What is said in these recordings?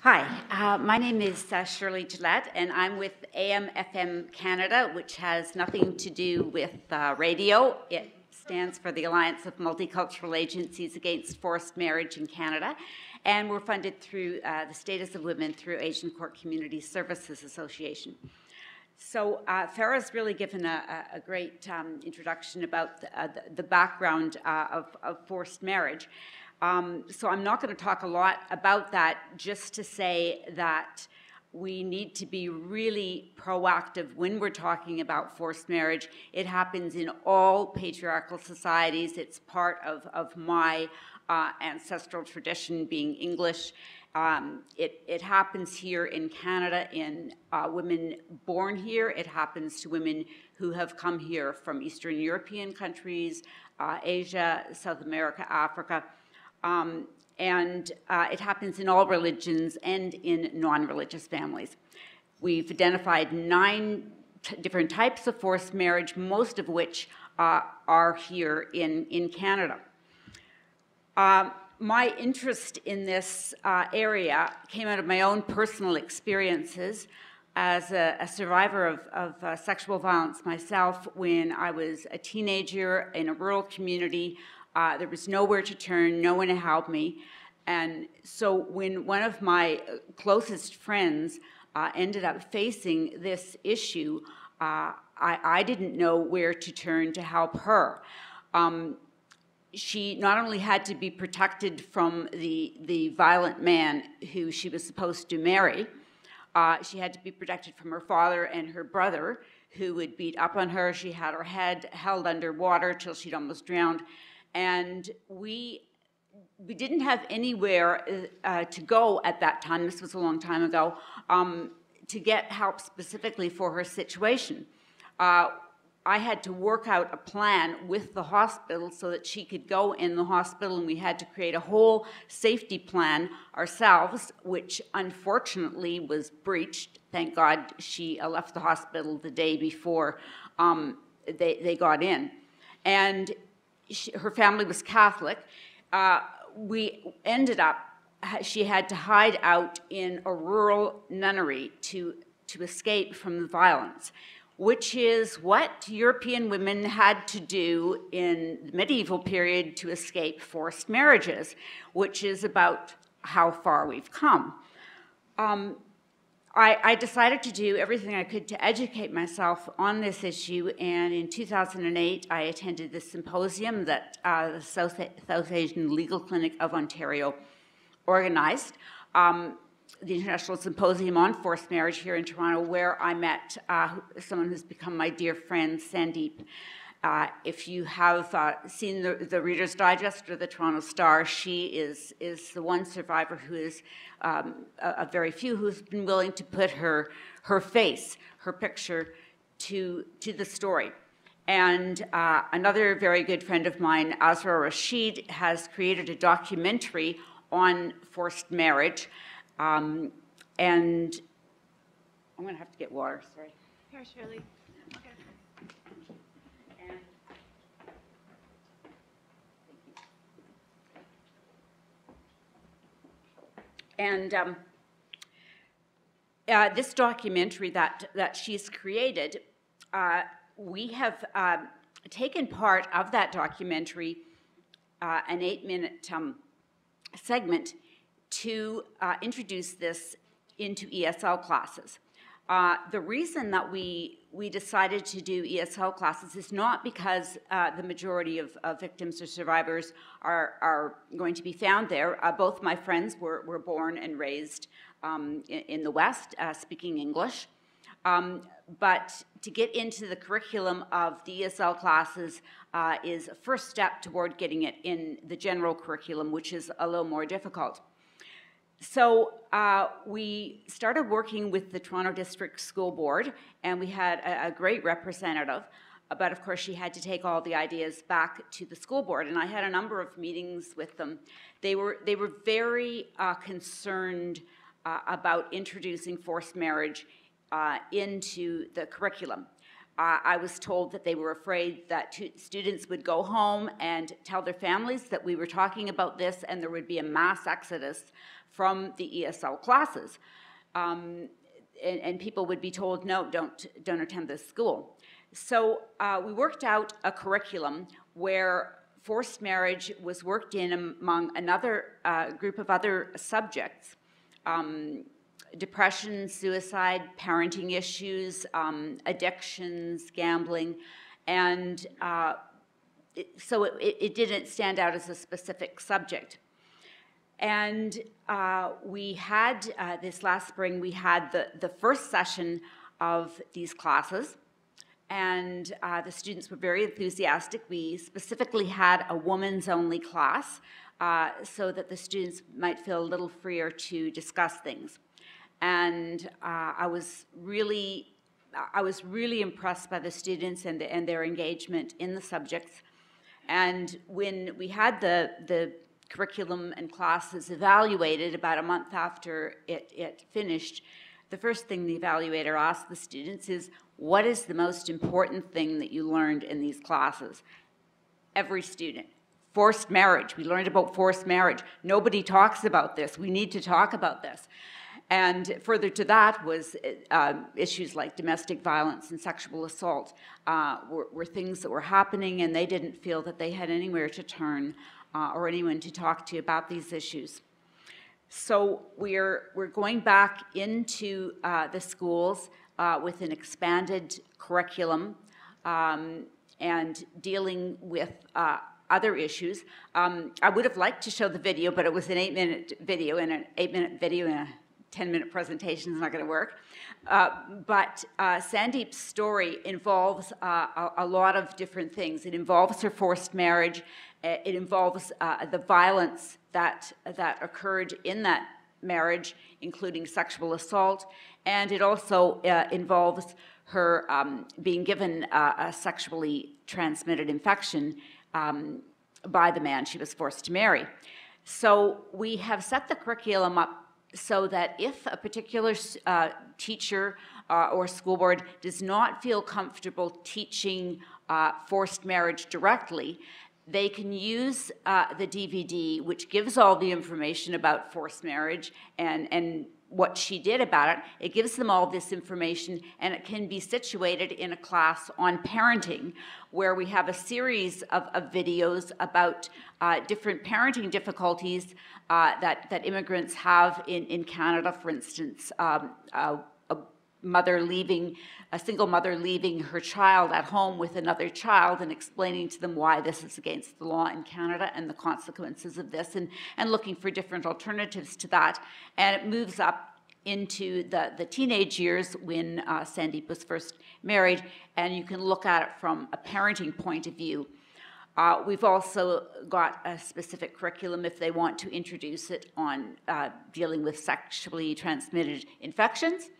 Hi, my name is Shirley Gillett, and I'm with AMFM Canada, which has nothing to do with radio. It stands for the Alliance of Multicultural Agencies Against Forced Marriage in Canada, and we're funded through the Status of Women through Asian Court Community Services Association. So Farah's really given a great introduction about the background of forced marriage. So I'm not going to talk a lot about that, just to say that we need to be really proactive when we're talking about forced marriage. It happens in all patriarchal societies. It's part of my ancestral tradition, being English. It happens here in Canada in women born here. It happens to women who have come here from Eastern European countries, Asia, South America, Africa. And it happens in all religions and in non-religious families. We've identified 9 different types of forced marriage, most of which are here in Canada. My interest in this area came out of my own personal experiences as a survivor of sexual violence myself. When I was a teenager in a rural community, there was nowhere to turn, no one to help me. And so when one of my closest friends ended up facing this issue, I didn't know where to turn to help her. She not only had to be protected from the violent man who she was supposed to marry, she had to be protected from her father and her brother, who would beat up on her. She had her head held under water till she'd almost drowned. And we didn't have anywhere to go at that time, this was a long time ago, to get help specifically for her situation. I had to work out a plan with the hospital so that she could go in the hospital, and we had to create a whole safety plan ourselves, which unfortunately was breached. Thank God she left the hospital the day before they got in. And her family was Catholic. We ended up, she had to hide out in a rural nunnery to escape from the violence, which is what European women had to do in the medieval period to escape forced marriages, which is about how far we've come. I decided to do everything I could to educate myself on this issue, and in 2008 I attended this symposium that the South Asian Legal Clinic of Ontario organized, the International Symposium on Forced Marriage here in Toronto, where I met someone who's become my dear friend, Sandeep. If you have seen the Reader's Digest or the Toronto Star, she is the one survivor who is a very few who's been willing to put her face, her picture to the story. And another very good friend of mine, Azra Rashid, has created a documentary on forced marriage. And I'm going to have to get water, sorry. Here, Shirley. Okay. And this documentary that she's created, we have taken part of that documentary, an 8-minute segment, to introduce this into ESL classes. The reason that we decided to do ESL classes is not because the majority of victims or survivors are going to be found there. Both my friends were born and raised in the West, speaking English. But to get into the curriculum of the ESL classes is a first step toward getting it in the general curriculum, which is a little more difficult. So we started working with the Toronto District School Board, and we had a great representative, but of course she had to take all the ideas back to the school board, and I had a number of meetings with them. They were very concerned about introducing forced marriage into the curriculum. I was told that they were afraid that students would go home and tell their families that we were talking about this, and there would be a mass exodus from the ESL classes. And people would be told, no, don't attend this school. So we worked out a curriculum where forced marriage was worked in among another group of other subjects. Depression, suicide, parenting issues, addictions, gambling, and so it didn't stand out as a specific subject. And we had, this last spring, we had the first session of these classes, and the students were very enthusiastic. We specifically had a women's-only class so that the students might feel a little freer to discuss things. And I was really impressed by the students and their engagement in the subjects. And when we had the curriculum and classes evaluated about a month after it finished, the first thing the evaluator asked the students is, what is the most important thing that you learned in these classes? Every student. Forced marriage. We learned about forced marriage. Nobody talks about this. We need to talk about this. And further to that was issues like domestic violence and sexual assault were things that were happening, and they didn't feel that they had anywhere to turn or anyone to talk to about these issues. So we're going back into the schools with an expanded curriculum and dealing with other issues. I would have liked to show the video, but it was an 8-minute video, and an 8-minute video in a 10-minute presentation is not going to work. But Sandeep's story involves a lot of different things. It involves her forced marriage. It involves the violence that occurred in that marriage, including sexual assault. And it also involves her being given a sexually transmitted infection by the man she was forced to marry. So we have set the curriculum up so that if a particular teacher or school board does not feel comfortable teaching forced marriage directly, they can use the DVD, which gives all the information about forced marriage and what she did about it. It gives them all this information, and it can be situated in a class on parenting, where we have a series of videos about different parenting difficulties that immigrants have in Canada. For instance, a single mother leaving her child at home with another child and explaining to them why this is against the law in Canada and the consequences of this, and looking for different alternatives to that. And it moves up into the teenage years when Sandeep was first married, and you can look at it from a parenting point of view. We've also got a specific curriculum if they want to introduce it on dealing with sexually transmitted infections,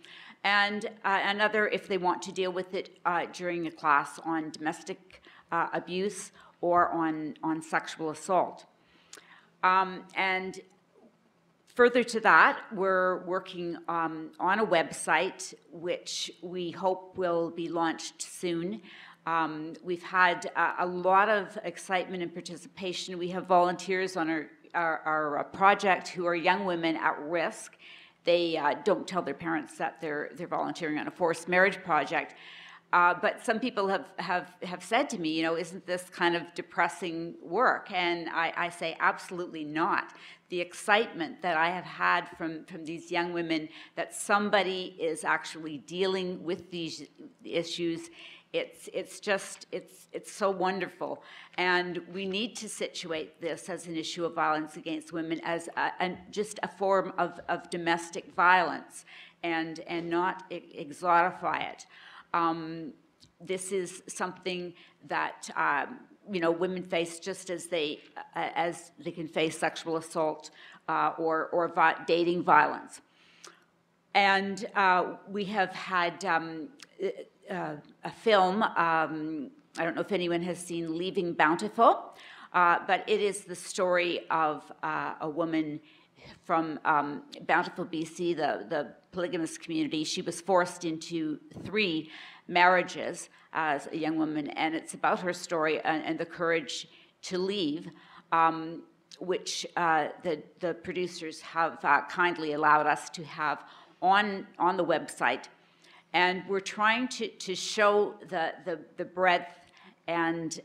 and another if they want to deal with it during a class on domestic abuse or on sexual assault. And further to that, we're working on a website which we hope will be launched soon. We've had a lot of excitement and participation. We have volunteers on our project who are young women at risk. They don't tell their parents that they're volunteering on a forced marriage project. But some people have said to me, you know, isn't this kind of depressing work? And I say absolutely not. The excitement that I have had from these young women that somebody is actually dealing with these issues, it's so wonderful. And we need to situate this as an issue of violence against women as just a form of domestic violence and not exotify it. This is something that you know, women face just as they can face sexual assault or dating violence. And we have had a film. I don't know if anyone has seen Leaving Bountiful, but it is the story of a woman from Bountiful, BC, the polygamous community. She was forced into 3 marriages as a young woman, and it's about her story and the courage to leave, which the producers have kindly allowed us to have on the website. And we're trying to show the breadth and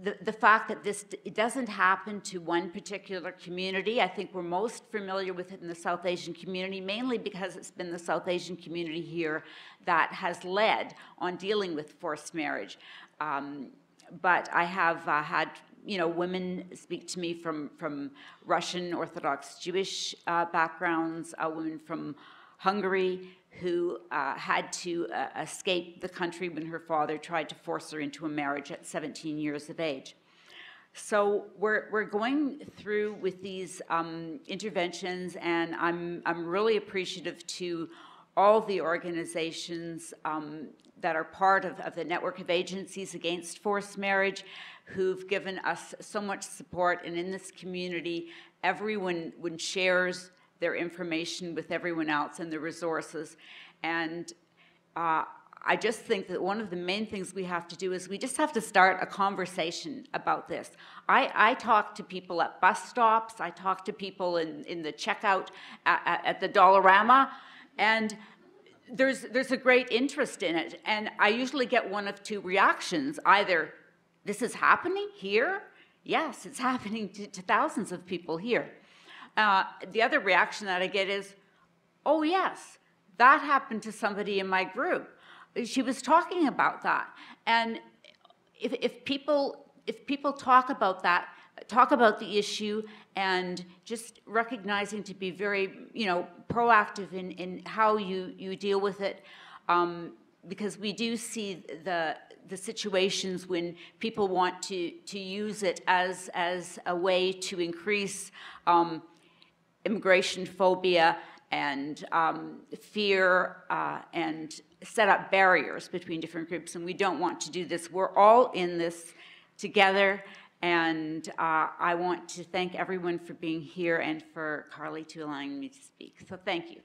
the fact that it doesn't happen to one particular community. I think we're most familiar with it in the South Asian community, mainly because it's been the South Asian community here that has led on dealing with forced marriage. But I have had women speak to me from Russian Orthodox Jewish backgrounds, women from Hungary who had to escape the country when her father tried to force her into a marriage at 17 years of age. So we're going through with these interventions, and I'm really appreciative to all the organizations that are part of the network of agencies against forced marriage, who've given us so much support. And in this community, everyone shares their information with everyone else and the resources. And I just think that one of the main things we have to do is we just have to start a conversation about this. I talk to people at bus stops, I talk to people in the checkout at the Dollarama, and there's a great interest in it. And I usually get one of two reactions. Either, this is happening here? Yes, it's happening to thousands of people here. The other reaction that I get is, oh yes, that happened to somebody in my group. She was talking about that. And if people talk about that, talk about the issue, and just recognizing to be very proactive in how you deal with it, because we do see the situations when people want to use it as a way to increase immigration phobia and fear and set up barriers between different groups, and we don't want to do this. We're all in this together, and I want to thank everyone for being here and for Carly to allowing me to speak. So thank you.